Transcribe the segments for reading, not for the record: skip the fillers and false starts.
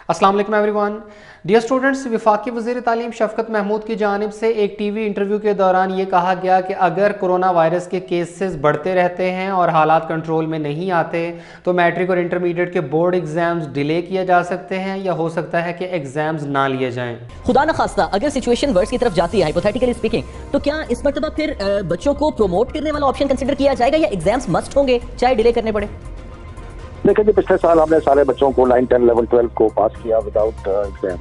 अस्सलाम वालेकुम everyone. Dear students, वफाकी वज़ीर तालीम शफ़क़त महमूद की जानिब से एक टीवी इंटरव्यू के दौरान ये कहा गया कि अगर कोरोना वायरस के केसेस बढ़ते रहते हैं और हालात कंट्रोल में नहीं आते तो मैट्रिक और इंटरमीडिएट के बोर्ड एग्ज़ाम्स डिले किए जा सकते हैं या हो सकता है कि एग्ज़ाम्स ना लिए जाएँ। खुदा न खास्ता अगर सिचुएशन वर्स की तरफ जाती है हाइपोथेटिकली स्पीकिंग, तो क्या इस मरतबा फिर बच्चों को प्रोमोट करने वाला ऑप्शन कंसिडर किया जाएगा या एग्जाम्स मस्ट होंगे चाहे डिले करने पड़े? देखिए जी, पिछले साल हमने सारे बच्चों को 9, 10, 11, 12 को पास किया विदाउट एग्जाम।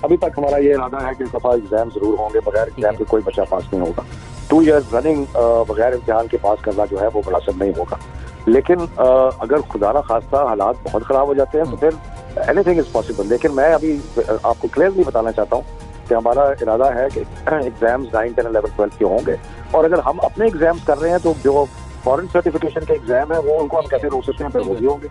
अभी तक हमारा ये इरादा है कि इस दफा एग्जाम जरूर होंगे, बगैर एग्जाम के कोई बच्चा पास नहीं होगा। 2 इयर्स रनिंग बगैर इम्तिहान के पास करना जो है वो मुनासिब नहीं होगा। लेकिन अगर खुदा न खास्ता हालात बहुत खराब हो जाते हैं तो फिर एनीथिंग इज पॉसिबल। लेकिन मैं अभी आपको क्लियरली बताना चाहता हूँ कि हमारा इरादा है कि एग्जाम्स 9, 10, 11, 12 के होंगे। और अगर हम अपने एग्जाम्स कर रहे हैं तो जो फॉरेन सर्टिफिकेशन के एग्जाम है वो उनको हम कैसे रोक सकते हैं, फिर वो भी होंगे।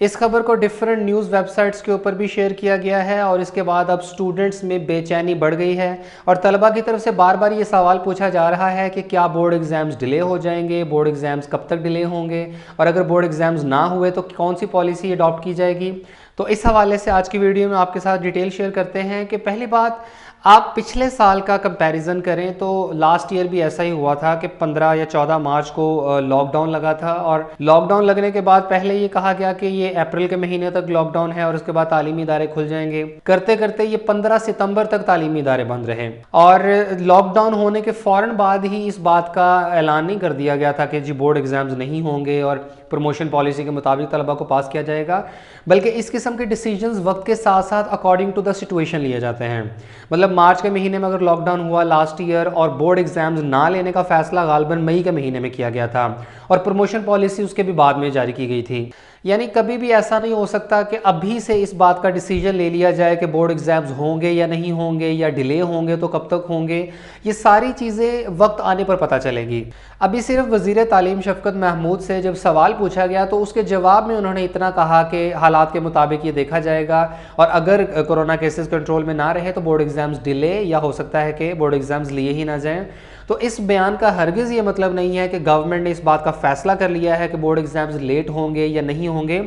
इस खबर को डिफरेंट न्यूज़ वेबसाइट्स के ऊपर भी शेयर किया गया है और इसके बाद अब स्टूडेंट्स में बेचैनी बढ़ गई है और तलबा की तरफ से बार बार ये सवाल पूछा जा रहा है कि क्या बोर्ड एग्ज़ाम्स डिले हो जाएंगे, बोर्ड एग्ज़ाम्स कब तक डिले होंगे और अगर बोर्ड एग्ज़ाम्स ना हुए तो कौन सी पॉलिसी अडॉप्ट की जाएगी। तो इस हवाले से आज की वीडियो में आपके साथ डिटेल शेयर करते हैं कि पहली बात, आप पिछले साल का कंपैरिजन करें तो लास्ट ईयर भी ऐसा ही हुआ था कि 15 या 14 मार्च को लॉकडाउन लगा था और लॉकडाउन लगने के बाद पहले ये कहा गया कि ये अप्रैल के महीने तक लॉकडाउन है और उसके बाद तालीमी इदारे खुल जाएंगे। करते करते ये 15 सितंबर तक तालीमी इदारे बंद रहे और लॉकडाउन होने के फ़ौरन बाद ही इस बात का ऐलान नहीं कर दिया गया था कि जी बोर्ड एग्ज़ाम्स नहीं होंगे और प्रमोशन पॉलिसी के मुताबिक तलबा को पास किया जाएगा, बल्कि इस किस्म के डिसीजंस वक्त के साथ साथ अकॉर्डिंग टू द सिचुएशन लिए जाते हैं। मतलब मार्च के महीने में अगर लॉकडाउन हुआ लास्ट ईयर और बोर्ड एग्जाम्स ना लेने का फैसला गालिबन मई के महीने में किया गया था और प्रमोशन पॉलिसी उसके भी बाद में जारी की गई थी। यानी कभी भी ऐसा नहीं हो सकता कि अभी से इस बात का डिसीजन ले लिया जाए कि बोर्ड एग्जाम्स होंगे या नहीं होंगे या डिले होंगे तो कब तक होंगे। ये सारी चीज़ें वक्त आने पर पता चलेगी। अभी सिर्फ वज़ीर तालीम शफ़क़त महमूद से जब सवाल पूछा गया तो उसके जवाब में उन्होंने इतना कहा कि हालात के मुताबिक ये देखा जाएगा और अगर कोरोना केसेस कंट्रोल में ना रहे तो बोर्ड एग्ज़ाम्स डिले या हो सकता है कि बोर्ड एग्ज़ाम्स लिए ही ना जाएँ। तो इस बयान का हरगिज़ ये मतलब नहीं है कि गवर्नमेंट ने इस बात का फ़ैसला कर लिया है कि बोर्ड एग्ज़ाम्स लेट होंगे या नहीं होंगे।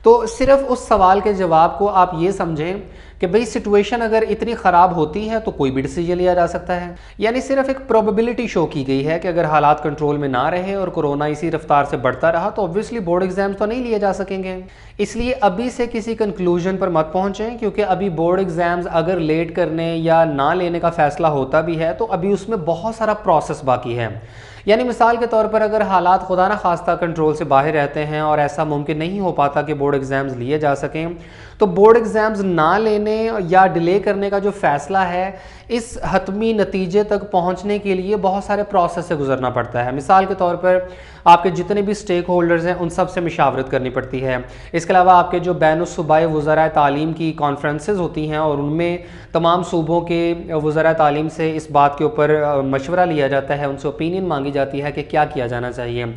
तो सिर्फ उस सवाल के जवाब को आप ये समझें कि भाई सिचुएशन अगर इतनी ख़राब होती है तो कोई भी डिसीजन लिया जा सकता है। यानी सिर्फ एक प्रोबेबिलिटी शो की गई है कि अगर हालात कंट्रोल में ना रहे और कोरोना इसी रफ्तार से बढ़ता रहा तो ऑब्वियसली बोर्ड एग्जाम्स तो नहीं लिए जा सकेंगे। इसलिए अभी से किसी कंक्लूजन पर मत पहुंचें, क्योंकि अभी बोर्ड एग्जाम्स अगर लेट करने या ना लेने का फ़ैसला होता भी है तो अभी उसमें बहुत सारा प्रोसेस बाकी है। यानी मिसाल के तौर पर अगर हालात खुदा न खास्ता कंट्रोल से बाहर रहते हैं और ऐसा मुमकिन नहीं हो पाता कि बोर्ड एग्ज़ाम्स लिए जा सकें तो बोर्ड एग्ज़ाम्स ना लेने या डिले करने का जो फ़ैसला है इस हतमी नतीजे तक पहुंचने के लिए बहुत सारे प्रोसेस से गुजरना पड़ता है। मिसाल के तौर पर आपके जितने भी स्टेक होल्डर्स हैं उन सब से मशावरत करनी पड़ती है। इसके अलावा आपके जो बैनुस-सूबाई वज़राए तालीम की कॉन्फ्रेंसेस होती हैं और उनमें तमाम सूबों के वज़राए तालीम से इस बात के ऊपर मशवरा लिया जाता है, उनसे ओपिनियन मांगी जाती है कि क्या किया जाना चाहिए।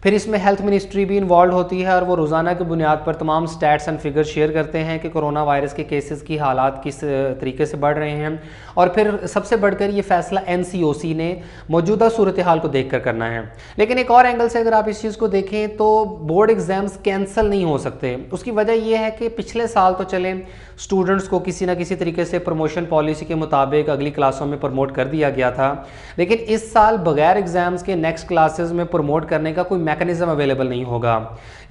फिर इसमें हेल्थ मिनिस्ट्री भी इन्वॉल्व होती है और वो रोज़ाना की बुनियाद पर तमाम स्टैट्स एंड फिगर्स शेयर करते हैं कि कोरोना वायरस के केसेस की हालात किस तरीके से बढ़ रहे हैं। और फिर सबसे बढ़कर ये फ़ैसला NCOC ने मौजूदा सूरत हाल को देख कर करना है। लेकिन एक और एंगल से अगर आप इस चीज़ को देखें तो बोर्ड एग्ज़ाम्स कैंसिल नहीं हो सकते। उसकी वजह यह है कि पिछले साल तो चले स्टूडेंट्स को किसी न किसी तरीके से प्रमोशन पॉलिसी के मुताबिक अगली क्लासों में प्रमोट कर दिया गया था, लेकिन इस साल बगैर एग्ज़ाम्स के नेक्स्ट क्लासेस में प्रमोट करने का कोई मैकेनिज्म अवेलेबल नहीं होगा।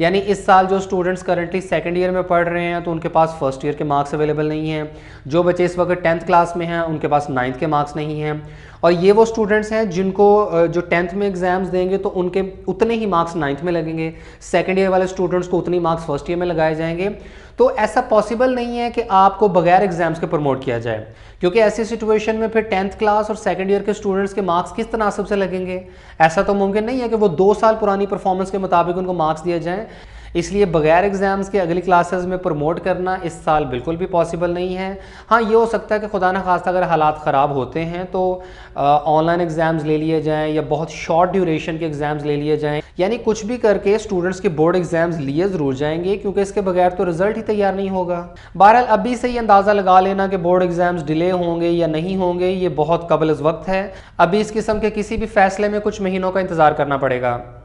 यानी इस साल जो स्टूडेंट्स करंटली सेकंड ईयर में पढ़ रहे हैं तो उनके पास फर्स्ट ईयर के मार्क्स अवेलेबल नहीं हैं। जो बच्चे इस वक्त 10th क्लास में हैं उनके पास 9th के मार्क्स नहीं हैं। और ये वो स्टूडेंट्स हैं जिनको जो 10th में एग्ज़ाम्स देंगे तो उनके उतने ही मार्क्स 9th में लगेंगे। सेकंड ईयर वाले स्टूडेंट्स को उतने ही मार्क्स फर्स्ट ईयर में लगाए जाएंगे। तो ऐसा पॉसिबल नहीं है कि आपको बगैर एग्जाम्स के प्रमोट किया जाए, क्योंकि ऐसी सिचुएशन में फिर 10th क्लास और सेकंड ईयर के स्टूडेंट्स के मार्क्स किस तनासब से लगेंगे। ऐसा तो मुमकिन नहीं है कि वो 2 साल पुरानी परफॉर्मेंस के मुताबिक उनको मार्क्स दिए जाएं। इसलिए बगैर एग्ज़ाम्स के अगली क्लासेस में प्रमोट करना इस साल बिल्कुल भी पॉसिबल नहीं है। हाँ, ये हो सकता है कि खुदा न खास्ता अगर हालात ख़राब होते हैं तो ऑनलाइन एग्ज़ाम्स ले लिए जाएं या बहुत शॉर्ट ड्यूरेशन के एग्ज़ाम्स ले लिए जाएं, यानी कुछ भी करके स्टूडेंट्स के बोर्ड एग्ज़ाम्स लिए ज़रूर जाएंगे, क्योंकि इसके बगैर तो रिजल्ट ही तैयार नहीं होगा। बहरहाल अभी से ही अंदाज़ा लगा लेना कि बोर्ड एग्ज़ाम्स डिले होंगे या नहीं होंगे ये बहुत कबल वक्त है। अभी इस किस्म के किसी भी फैसले में कुछ महीनों का इंतज़ार करना पड़ेगा।